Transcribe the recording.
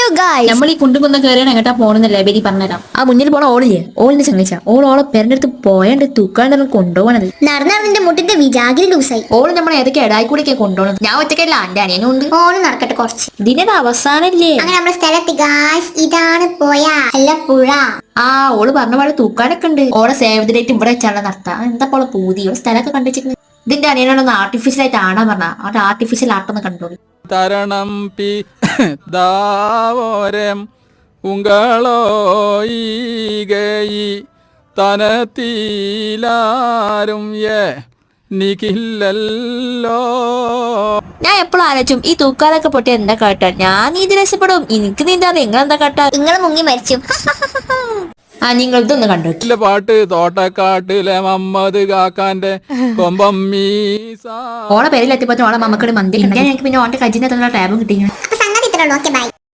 Hello guys, നമ്മൾ ഈ കുണ്ടും കുന്ന കയറിയാണ് എങ്ങോട്ടാ പോണെന്നല്ലേ ബേരി പറഞ്ഞുതരാം. ആ മുന്നിൽ പോണ ഓളില്ലേ, ഓളിന്റെ ചങ്ങച്ച ഓളെ പേരന്റെ പോയാണ്ട് തൂക്കാണ്ട് കൊണ്ടുപോകണത്. നടന്നതിന്റെ മുട്ടിന്റെ വിജാഗിരി ലൂസായി. ഓള് നമ്മളെ ഏതൊക്കെ ഇടായിക്കൂടെയൊക്കെ കൊണ്ടുപോകണത്. ഞാൻ ഒറ്റക്കല്ല, എന്റെ അനിയനും ഉണ്ട്. ഓന് നടക്കട്ടെ കുറച്ച്. ഇതിന്റെ അവസാനല്ലേ. അങ്ങനെ നമ്മുടെ സ്ഥലത്ത് ഗായ്സ്, ഇതാണ് പോയ അല്ല പുഴ. ആ ഓള് പറഞ്ഞ പോലെ തൂക്കാനൊക്കെ ഉണ്ട്. ഓളെ സേവ് ദി ഡേറ്റ് ഇവിടെ വെച്ചാണ് നടത്താം. എന്താ പോലെ പൂതി ഓളെ സ്ഥലമൊക്കെ കണ്ടുവെച്ചിട്ടുണ്ട്. ഇതിന്റെ അനിയനോടൊന്ന് ആർട്ടിഫിഷ്യൽ ആയിട്ട് ആടാൻ പറഞ്ഞ അവിടെ ആർട്ടിഫിഷ്യൽ ആട്ടൊന്ന് കണ്ടോളൂ. തരണം പി ദാവോരം ഉങ്ങളോ ഈകയി തനത്തിലാരും നിഖില്ലല്ലോ. ഞാൻ എപ്പോഴും ആലോചിച്ചും ഈ തൂക്കാലൊക്കെ പൊട്ടി എന്താ കാട്ടാ. ഞാൻ നീതി രക്ഷപ്പെടും, എനിക്ക് നീന്താതെ നിങ്ങളെന്താ കാട്ടാ. നിങ്ങൾ മുങ്ങി മരിച്ചു. ആ നിങ്ങൾ ഇതൊന്ന് കണ്ടു. പാട്ട് തോട്ടക്കാട്ടിലെ മമ്മദ് കാക്കാന്റെ കൊമ്പം മീസ. ഓളെ പേരിലെത്തിയപ്പോ ഓളെ മമ്മക്കട് മന്തി എനിക്ക് പിന്നെ ഓന്റെ കജിന്റെ ടാബും കിട്ടിയാണ്. അപ്പൊ സംഗതി ഇത്രയുള്ളൂ. Okay by.